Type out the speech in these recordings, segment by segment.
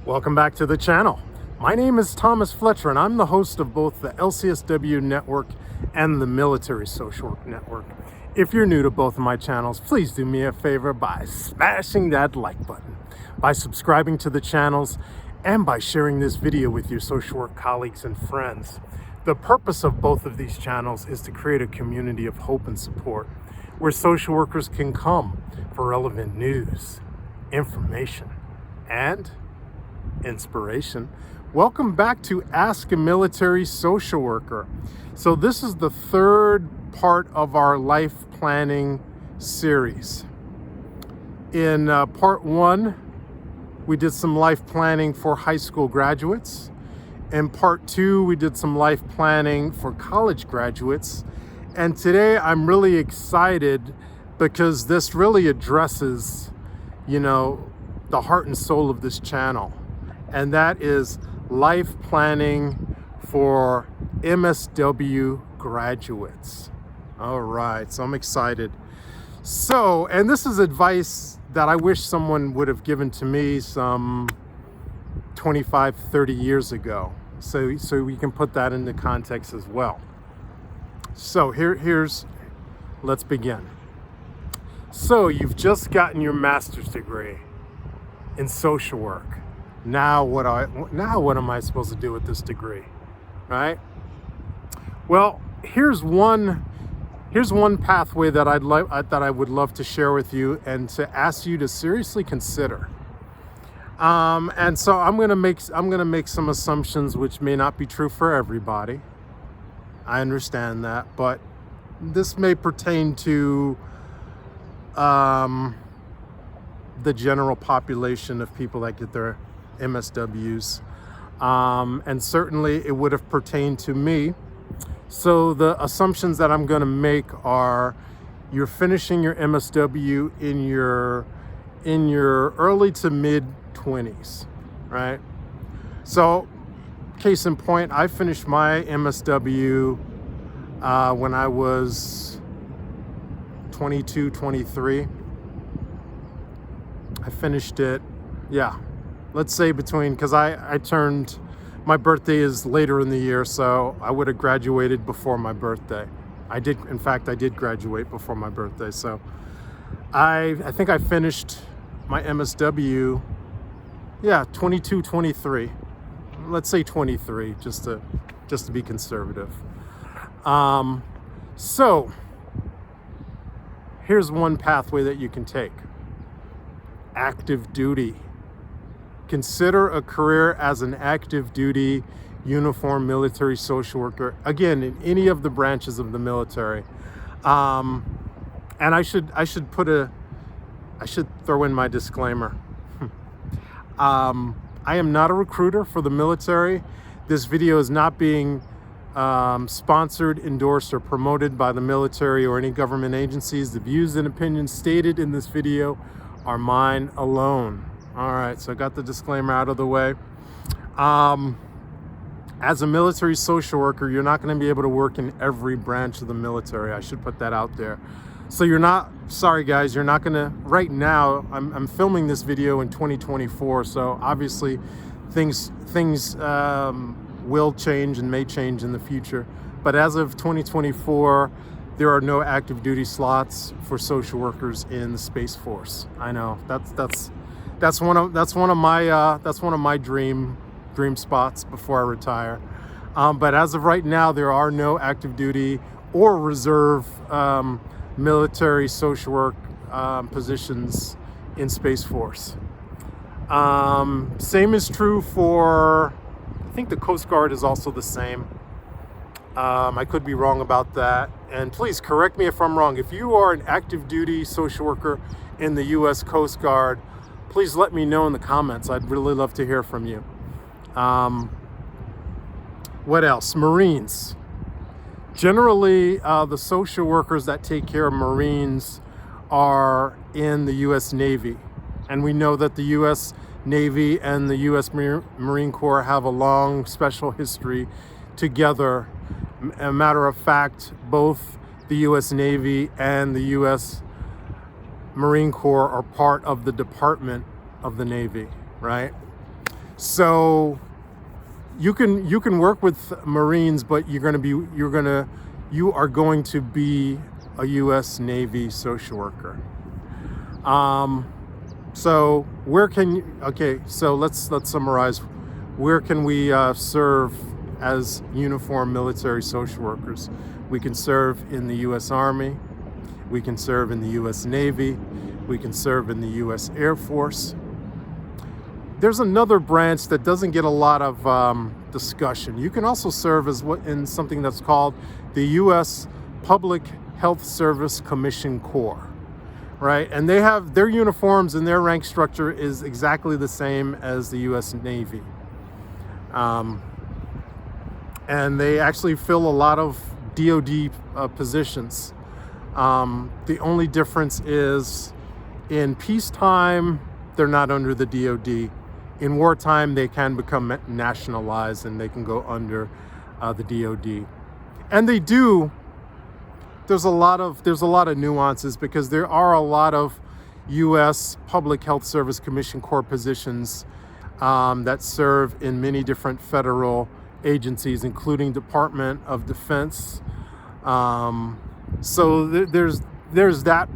Welcome back to the channel. My name is Thomas Fletcher and I'm the host of both the LCSW Network and the Military Social Work Network. If you're new to both of my channels, please do me a favor by smashing that like button, by subscribing to the channels, and by sharing this video with your social work colleagues and friends. The purpose of both of these channels is to create a community of hope and support where social workers can come for relevant news, information, and inspiration. Welcome back to Ask a Military Social Worker. So this is the third part of our life planning series. In part one, we did some life planning for high school graduates. In part two, we did some life planning for college graduates. And today I'm really excited because this really addresses, the heart and soul of this channel. And that is life planning for MSW graduates. All right, so I'm excited. So, and this is advice that I wish someone would have given to me some 25, 30 years ago. So we can put that into context as well. So let's begin. So you've just gotten your master's degree in social work. Now what am I supposed to do with this degree, right? Well, here's one pathway that I would love to share with you and to ask you to seriously consider. And so I'm gonna make some assumptions which may not be true for everybody. I understand that, but this may pertain to the general population of people that get their MSWs, and certainly it would have pertained to me. So the assumptions that I'm going to make are: you're finishing your MSW in your early to mid 20s, right? So case in point, I finished my MSW when I was 22, 23. I finished it, let's say because my birthday is later in the year, so I would have graduated before my birthday. I did graduate before my birthday. So I think I finished my MSW, 22, 23. Let's say 23, just to be conservative. So here's one pathway that you can take. Active duty. Consider a career as an active duty uniformed military social worker, again, in any of the branches of the military. And I should throw in my disclaimer. I am not a recruiter for the military. This video is not being sponsored, endorsed, or promoted by the military or any government agencies. The views and opinions stated in this video are mine alone. All right, so I got the disclaimer out of the way. As a military social worker, you're not going to be able to work in every branch of the military. I should put that out there. So sorry guys, you're not going to, right now, I'm filming this video in 2024, so obviously things will change and may change in the future. But as of 2024, there are no active duty slots for social workers in the Space Force. I know that's one of my dream spots before I retire. But as of right now, there are no active duty or reserve military social work positions in Space Force. Same is true for, I think the Coast Guard is also the same. I could be wrong about that. And please correct me if I'm wrong. If you are an active duty social worker in the U.S. Coast Guard, please let me know in the comments. I'd really love to hear from you. What else? Marines. Generally, the social workers that take care of Marines are in the U.S. Navy. And we know that the U.S. Navy and the U.S. Marine Corps have a long special history together. A matter of fact, both the U.S. Navy and the U.S. Marine Corps are part of the Department of the Navy, right? So you can work with Marines, but you are going to be a U.S. Navy social worker. So where can you, okay, so let's summarize. Where can we serve as uniformed military social workers? We can serve in the U.S. Army, we can serve in the U.S. Navy, we can serve in the U.S. Air Force. There's another branch that doesn't get a lot of discussion. You can also serve in something that's called the U.S. Public Health Service Commission Corps, right? And they have their uniforms and their rank structure is exactly the same as the U.S. Navy. And they actually fill a lot of DoD positions. The only difference is in peacetime, they're not under the DoD. In wartime, they can become nationalized and they can go under the DoD. And they do. There's a lot of nuances because there are a lot of U.S. Public Health Service Commission Corps positions that serve in many different federal agencies, including Department of Defense. So there's that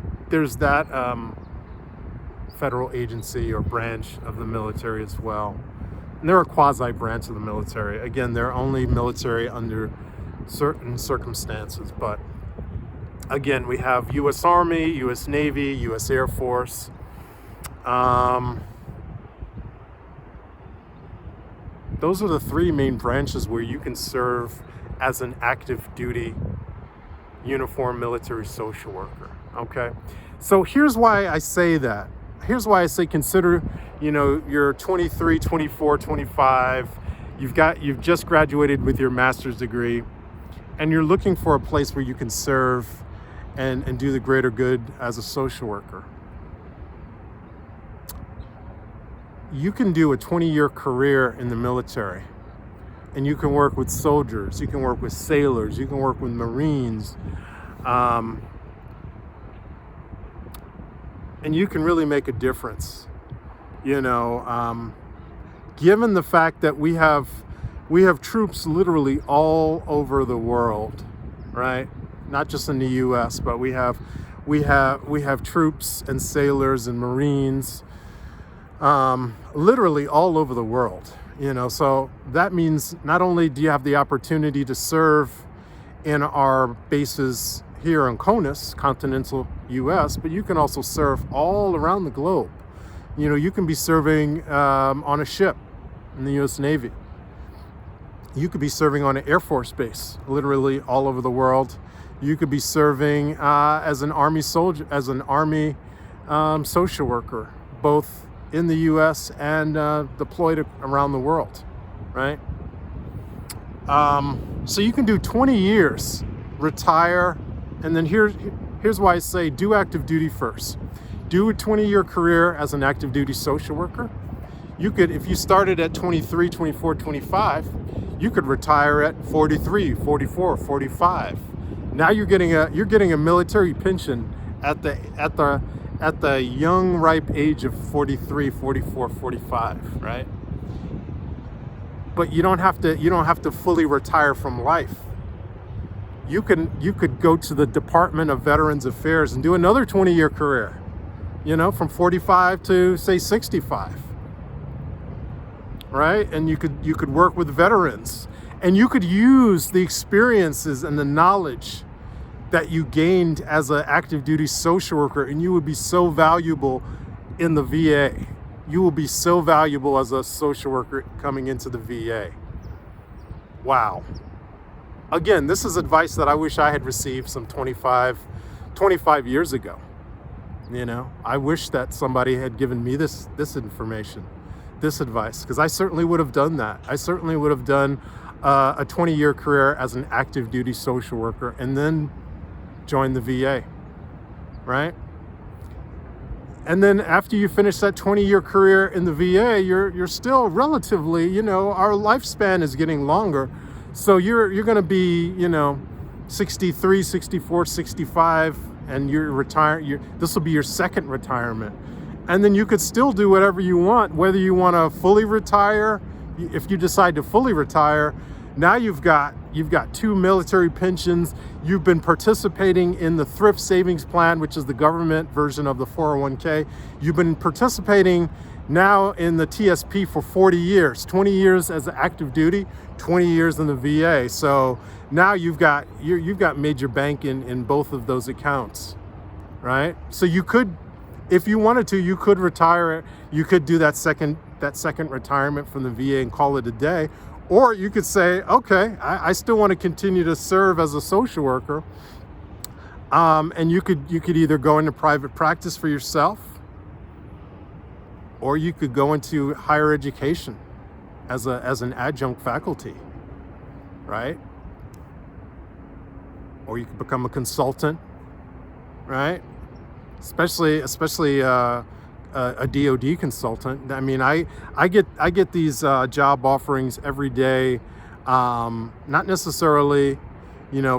federal agency or branch of the military as well. And they're a quasi branch of the military. Again, they're only military under certain circumstances. But again, we have U.S. Army, U.S. Navy, U.S. Air Force. Those are the three main branches where you can serve as an active duty uniformed military social worker. Okay, so here's why I say that. Here's why I say consider, you're 23, 24, 25, you've just graduated with your master's degree, and you're looking for a place where you can serve and do the greater good as a social worker. You can do a 20-year career in the military, and you can work with soldiers, you can work with sailors, you can work with Marines, and you can really make a difference. Given the fact that we have troops literally all over the world, right? Not just in the U.S., but we have troops and sailors and Marines, literally all over the world. So that means not only do you have the opportunity to serve in our bases here in CONUS, continental U.S., but you can also serve all around the globe. You can be serving on a ship in the U.S. Navy. You could be serving on an Air Force base, literally all over the world. You could be serving as an Army soldier, as an Army social worker, both in the U.S. and deployed around the world, right? So you can do 20 years, retire, and then here's why I say do active duty first. Do a 20-year career as an active duty social worker. You could, if you started at 23, 24, 25, you could retire at 43, 44, 45. Now you're getting a military pension at the young, ripe age of 43, 44, 45, right? But you don't have to fully retire from life. You could go to the Department of Veterans Affairs and do another 20-year career, from 45 to say 65, right? And you could work with veterans, and you could use the experiences and the knowledge that you gained as an active duty social worker, and you would be so valuable in the VA. You will be so valuable as a social worker coming into the VA. Wow. Again, this is advice that I wish I had received some 25 years ago. I wish that somebody had given me this information, this advice, because I certainly would have done that. I certainly would have done a 20-year career as an active duty social worker and then joined the VA, right? And then after you finish that 20-year career in the VA, you're still relatively, our lifespan is getting longer. So you're going to be, 63, 64, 65, and you're retired. This will be your second retirement. And then you could still do whatever you want, whether you want to fully retire. If you decide to fully retire, now you've got 2 military pensions. You've been participating in the thrift savings plan, which is the government version of the 401k. You've been participating now in the TSP for 40 years, 20 years as active duty, 20 years in the VA. So now you've got major bank in both of those accounts, right? So you could, if you wanted to, you could retire. You could do that second retirement from the VA and call it a day. Or you could say, okay, I still want to continue to serve as a social worker. And you could either go into private practice for yourself, or you could go into higher education as an adjunct faculty, right? Or you could become a consultant, right? Especially a DoD consultant. I mean, I get these job offerings every day, not necessarily,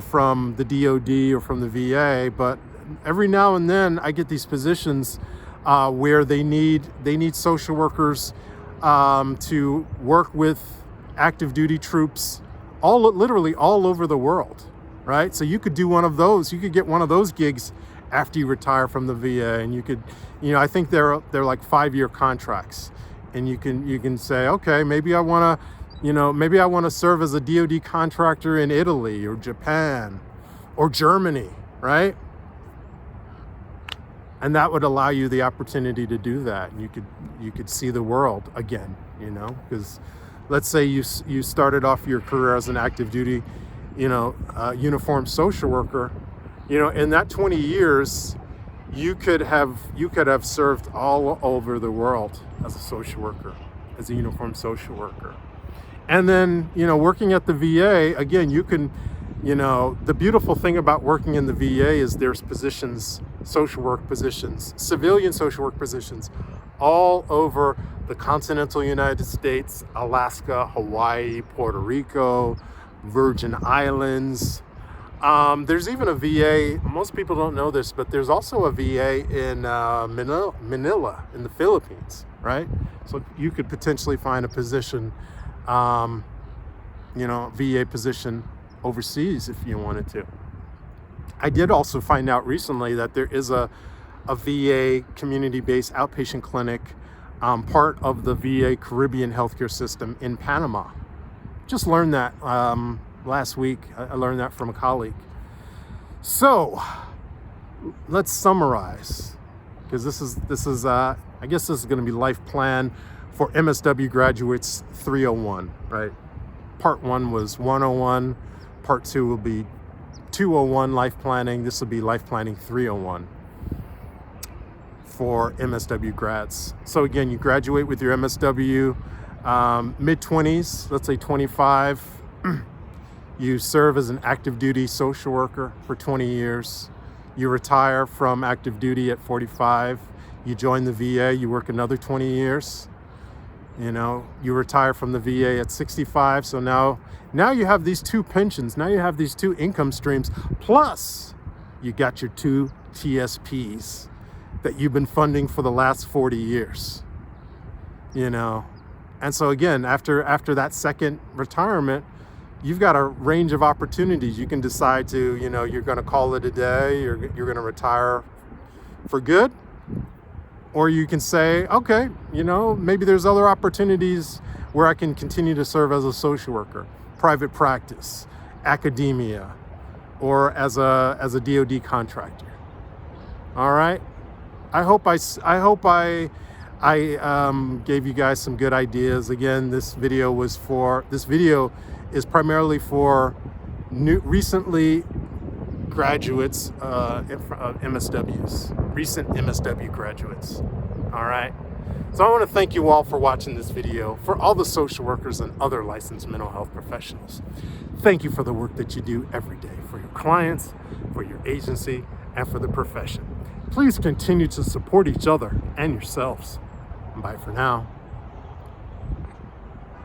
from the DoD or from the VA, but every now and then I get these positions where they need social workers to work with active duty troops literally all over the world, right? So you could do one of those. You could get one of those gigs after you retire from the VA, and you could, I think they're like 5-year contracts, and you can say, okay, maybe I want to serve as a DoD contractor in Italy or Japan or Germany, right? And that would allow you the opportunity to do that. And you could see the world again, because let's say you started off your career as an active duty, uniformed social worker. In that 20 years, you could have served all over the world as a social worker, as a uniformed social worker. And then, working at the VA, again, you can, the beautiful thing about working in the VA is there's positions, social work positions, civilian social work positions, all over the continental United States, Alaska, Hawaii, Puerto Rico, Virgin Islands. There's even a VA, most people don't know this, but there's also a VA in Manila in the Philippines, right? So you could potentially find a position, VA position overseas if you wanted to. I did also find out recently that there is a VA community-based outpatient clinic, part of the VA Caribbean healthcare system in Panama. Just learned that last week. I learned that from a colleague. So let's summarize, because this is I guess this is going to be life plan for MSW graduates 301, right? Part 1 was 101. Part 2 will be 201 life planning. This will be life planning 301 for MSW grads. So again, you graduate with your MSW, mid-20s, let's say 25. You serve as an active duty social worker for 20 years. You retire from active duty at 45. You join the VA, you work another 20 years. You retire from the VA at 65. So now you have these 2 pensions. Now you have these 2 income streams. Plus, you got your 2 TSPs that you've been funding for the last 40 years. And so again, after that second retirement, you've got a range of opportunities. You can decide to, you're going to call it a day, you're going to retire for good. Or you can say, okay, maybe there's other opportunities where I can continue to serve as a social worker, private practice, academia, or as a DoD contractor. All right. I hope I gave you guys some good ideas. Again, this video is primarily for recently graduates of MSWs, recent MSW graduates. All right. So I want to thank you all for watching this video, for all the social workers and other licensed mental health professionals. Thank you for the work that you do every day for your clients, for your agency, and for the profession. Please continue to support each other and yourselves. Bye for now.